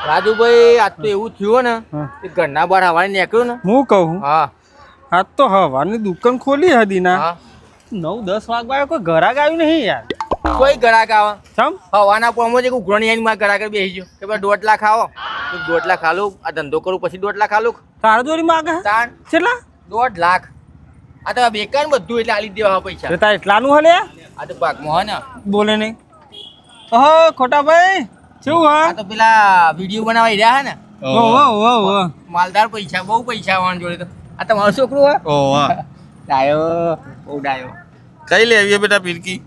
રાજુભાઈ આજ તો એવું થયું ને કે ઘરના બહાર હવાને નીકળ્યો ને હું કહું હા આજ તો હવાની દુકાન ખોલી હતી ના હા 9-10 વાગવા કોઈ ઘરાક આવ્યું નહીં યાર કોઈ ગ્રાહક આવે સમ હવાના પોમો જે ઉઘરણી આવીને મારા ગ્રાહક બેસી ગયો કે ભાઈ 1.5 લાખ આવો તો 1.5 લાખ આલું આ ધંધો કરું પછી 1.5 લાખ આલું તારા દોરી માગે તાણ કેટલા 1.5 લાખ આ તો બેકાર બધું એટલે આલી દેવા પૈસા તાર એટલાનું હલે આ તો ભાગમાં હે ને બોલે નહીં ઓહો ખોટા ભાઈ શું હા આ તો પેલા વિડીયો બનાવી રહ્યા હે ને ઓહો માલદાર પૈસા બહુ પૈસા આવવાના જોડે તો આ તમારો છોકરો હે ઓહો ડાયો બહુ ડાયો કઈ લેવી બેટા પીરકી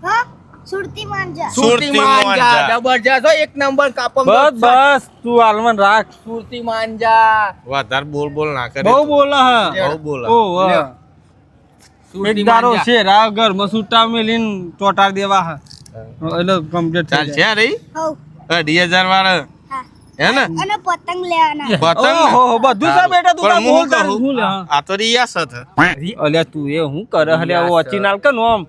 સુરતી માંજા સુરતી માંજા જબરજસ્ત હો એક નંબર કાપમ બસ બસ તું આલમન રાખ સુરતી માંજા વધારે બોલ ના કરે બહુ બોલે હા બહુ બોલ ઓહો એક સુરતી દારો માંજા છે રા ઘરમાં સૂટા મેલીન ચોટાર દેવા હા એટલે કમ્પ્લીટ ચાલ થઈ છે રહી હવ 2,000 વાળા હા હે ને અને પતંગ લેવાના પતંગ ને? ઓહો બધું છે બેટા તું પણ તાર બોલ હું તાર કહું, શું લે હા. આ તો રિયાસત હે. અલ્યા તું એ હું કરે હલે આવો અચીનાલ કે નો આમ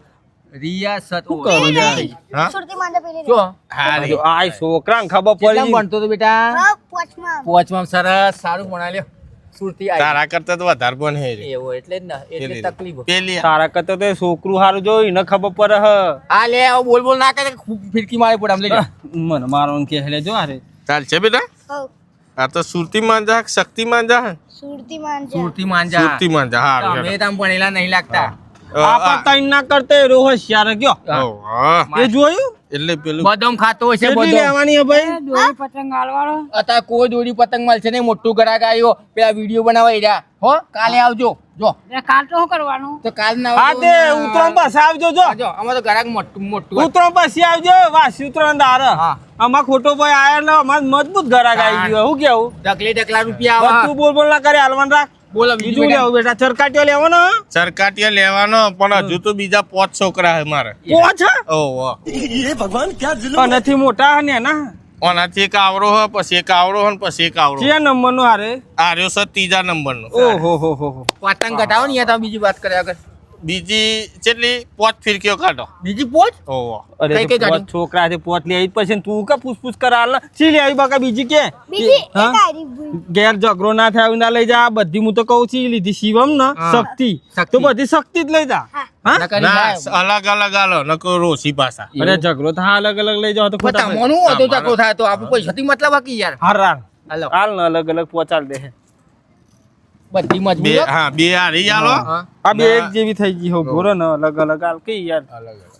રિયાસત શું કરું યાર હા સુરતી માંજા પેલી જો હા રે. આય છોકરાને ખબર કેટલા પડી ભણતો તો બેટા હા પોચમાં પોચમાં સરસ સારું ભણા લ્યો સુરતી આવી તારા કરતા તો વધારે પણ હે રે. એવો એટલે જ ને એટલે તકલીફ પેલી તારા કરતા તો એ છોકરું હારું જોઈ ને ખબર પડે હ આ લે આવો બોલ બોલ ના કરે ફિરકી મારે પડે આમ લઈ જા મને મારવાનું કે હેલે જો અરે ચાલ છે બેટા હવ આ તો સુરતી માંજા હે કે શક્તિ માંજા હે? સુરતી માંજા સુરતી માંજા સુરતી માંજા હા તમે તમ ભણેલા નહીં લાગતા આપા તૈન ના કરતે રો હોશિયાર ગયો એ જોયું એટલે પેલું બદામ ખાતો હશે કેટલી બદામ લેવાની હે ભાઈ અત્યારે કોઈ દોરી પતંગ મળશે નહીં મોટું ગ્રાહક આવ્યો પેલા વિડીયો બનાવવા રહ્યા હો કાલે આવજો જો કાલ તો શું કરવાનું તો કાલ ના હા તે ઉતરણ પાસે આવજો જો જો અમાર તો ગ્રાહક મોટું મોટું ઉતરણ પાસે આવજો વાસી ઉતરણ દાર હા. આમાં ખોટો ભાઈ આયા ને અમાર મજબૂત ઘરાક આવી ગયો હું કેવું ઢકલી રૂપિયા બસ તું આવા બોલ બોલ ના કરે હાલવાન રાખ બોલો બીજું બીજું લેવું બેટા ચરકાટીઓ લેવાનો સરકાટિયા લેવાનો પણ હજુ તો બીજા 5 છોકરા હે મારે પોચ ઓહો નથી મોટા ને ના ઓનાથી એક આવરો હે પછી એક આવરો હે ને પછી એક આવરો છે નંબર નો હારે આ રહ્યો છે ત્રીજા નંબરનો ઓહો હો પતંગ ઘટાવો ને યાર તમે બીજી વાત કર્યા આગળ બીજી કેટલી 5 ફિરકીઓ કાઢો બીજી પોચ ઓહો અરે કઈ તો ગાડી? પોચ છોકરા છે પોચ લે પછી તું કા પૂછ કર હાલ સી લે આવી બાકા બીજી કે બીજી હા? એક આરી ભૂઈ ઘેર ઝઘડો ના થાય ના લઈ જા બધી હું તો કહું છું લીધી શિવમ ને હા. શક્તિ શક્તિ. તો બધી શક્તિ જ લઈ જા હા નકરી ના ના. અલગ અલગ આલો નકો રોસી પાસા અરે ઝઘડો થાય અલગ અલગ લઈ જાવ તો પણ ખોટા તમોનું વધુ ચકો થાય તો આપણું પૈસાથી મતલબ બાકી યાર હાર હાર હાલો હાલ ને અલગ અલગ પહોંચાડ દે બધી બે મજબૂત હો. હા બે હારી આલો હા. આ બે એક જેવી થઈ ગઈ હો ગોરો ને અલગ અલગ હાલ કઈ યાર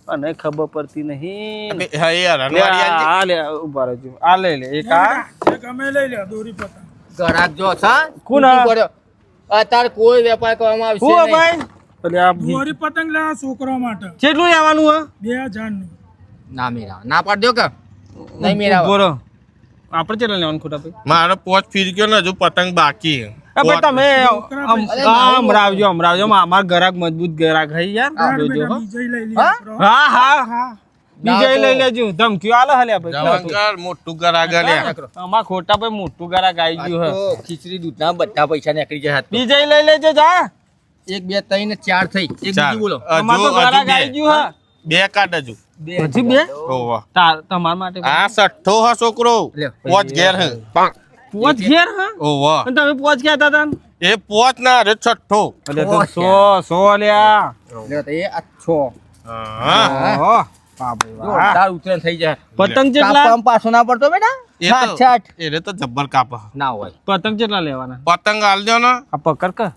અને ખબર પડતી નહીં બે- હા યાર લે હનવારી આલજે. આ લે ઉભા રહેજો આ લઈ લે એક આ ગ્રાહક જો છા કોણ આ? અત્યારે કોઈ વેપાર કરવામાં આવશે હું નહીં. ભાઈ એટલે આ દોરી પતંગ લેવા છોકરા માટે કેટલું લેવાનું હે 2000 નું ના મેરા ના પાડ દો કે નહીં મેરા બોલો આપણે કેટલા લેવાનું ખોટા ભાઈ મારે 5 ફિરકીઓ ને હજુ પતંગ બાકી હે. ભાઈ તમે હમરાવજો અમાર ગ્રાહક મજબૂત ગ્રાહક હે યાર યાર જોજો બેટા હો. બીજે લઈ લે હા? આપણો. હા હા હા બીજા લઈ લેજો ધમકીઓ આલે હલે ભાઈ જવાંકર મોટું કરાગા લે અમાર ખોટા ભાઈ મોટું ગ્રાહક આવી આ ગયું હે તો ખીચડી દૂધના બધા પૈસા નીકળી જાય હાથમાં. બીજા લઈ લેજો જા 1 2 3 ને 4 થઈ એક ચાલ. બીજી બોલો અમાર તો હજુ ગ્રાહક આવી ગયું હે બે કાઢ હજુ હજી બે ઓહો તમાર માટે આ 6 હા છોકરો લ્યો. 5 ઘેર હે પોચ ઘેર હા ઓહો અને તમે પોચ કહેતા હતા ને? એ 5 ના અરે 6 અરે તો સો લ્યા લ્યો તો એ આ છો હા ઓહો વાહ ભાઈ વાહ. જોરદાર ઉતરણ થઈ જાય પતંગ જેટલા કાપવામાં પાછો ના પડતો બેટા એ છાટ તો છાટ એને તો જબ્બર કાપા ના હોય પતંગ કેટલા લેવાના પતંગ આલજો ને આ પકડ કર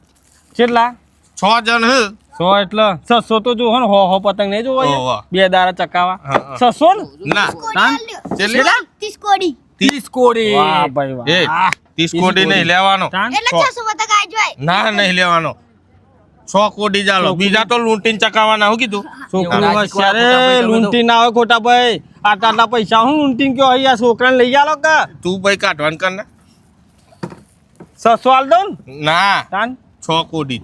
કેટલા 6 જણ હે 100 એટલે 600 તો જો હો હો પતંગ નહીં જોવા ઓહો. બે દારા ચકાવા હા, હા. 600 ને ના કેટલી 30 કોડી 30 કોડી વાહ ભાઈ વાહ એ 30 કોડી નહીં લેવાનો તાન? એટલે 600 પતંગ આવી જાય ના નહીં લેવાનો 100 કોડી ચાલો બીજા તો લૂંટીને ચકાવવાના હું કીધું છોકરું એવું હોશિયારે રાજકીય લૂંટી ના આવે ખોટા ભાઈ આટલા પૈસા હું લૂંટી કયો અહીંયા છોકરાને લઈ આલો કે તું ભાઈ કાઢવાનું કર ને 600 આલ દો ને ના તાન 6 કોડી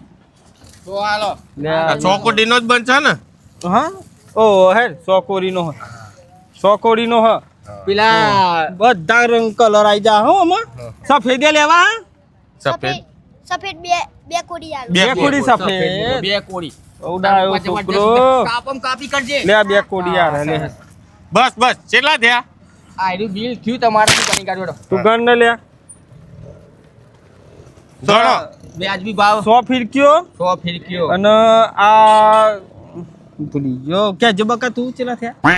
તો હાલો આ 6 કોડી નો જ બનશે ને હા ઓ હે 100 કોડીનો હ 100 કોડીનો હ પેલા બધા રંગ કલર આઈ જા હો આમાં સફેદ લેવા સફેદ સફેદ બે કોડી આલો બે કોડી સફેદ બે કોડી ઓડાયો છોકરો કાપમ કાપી કરજે લે આ બે કોડી યાર લે બસ બસ કેટલા થયા આયરું બિલ થયું તમારે ગણી કાઢો તું ગણ ને લે ગણો વ્યાજબી ભાવ 100 ફિરકીઓ 100 ફિરકીઓ અને આ ભૂલી ગયો કે જબકા તું ચેલા થયા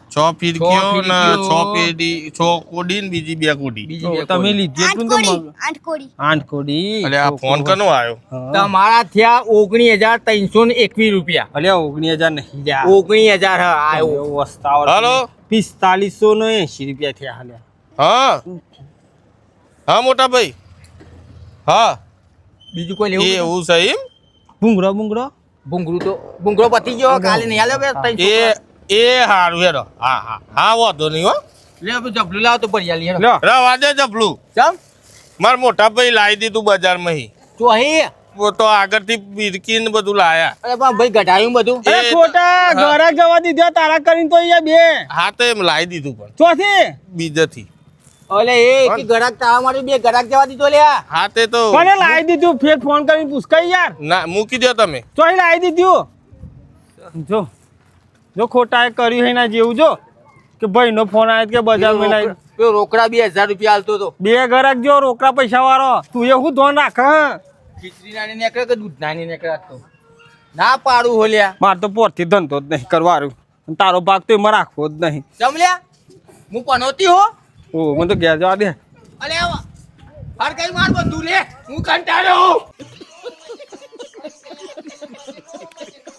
6 ફિરકીઓ ને ફિરકીઓ. 6 પેડી 6 કોડી ને બીજી 2 કોડી બીજી બે તમે કોડી. લીધી આઠ એટલું તો કોડી મગ- 8 કોડી 8 કોડી એટલે આ ફોન કનો આવ્યો હા. તમારા થયા 19,321 રૂપિયા અલ્યા 19,000 નહીં જા 19,000 હા આવ્યો વસ્તાવર હાલો 4580 રૂપિયા થયા હાલ્યા હા હા મોટા ભાઈ હા બીજું કોઈ એ લેવું એવું છે એમ ભૂંગળો ભૂંગળો પતી ગયો કાલે નહીં હાલે બે એ હારું હેડો હા હા હા વાંધો નહીં હો લે હવે જબલું લાવ તો ભરિયાલી હેડો લ્યો રવા દે જપલું ચમ માર મોટા ભાઈ લાવી દીધું બજારમાં હી તો અહીં વો તો આગળથી બિરકી ને બધું લાયા અરે પણ ભાઈ ઘટાડ્યું બધું એ અરે ખોટા ઘરે જવા દીધા તારા કરીને તો અહીંયા બે હા તો એમ લાવી દીધું પણ ચોથી બીજેથી ઓલે એ કે ગરાક તાળા માટે બે ગરાક જવા દીધો લ્યા હા તે તો કોને લાવી દીધું ફેર ફોન કરીને પૂછકાઈ યાર ના મૂકી દો તમે ચોહી લાવી દીધું જો ખોટા એ કર્યું હે ના જેવું જો કે ભાઈ નો ફોન આવ્યો કે બજારમાં લાવી પેલો રોકડા 2,000 રૂપિયા હાલતો હતો બે ગરાક જો રોકડા પૈસા વાળો તું એ હું ધોન રાખ હા? ખીચડી નાની નીકળે કે દૂધ નાની નીકળે તો ના પાડું હોલ્યા માર તો પોરથી ધંધો જ નહીં કરવાનું તારો ભાગ તો એમાં રાખવો જ નહીં જમલ્યા હું પનોતી હો ઓ મને તો ઘેર જવા દે અલે હર કઈ માર બધું લે હું કંટાળ્યો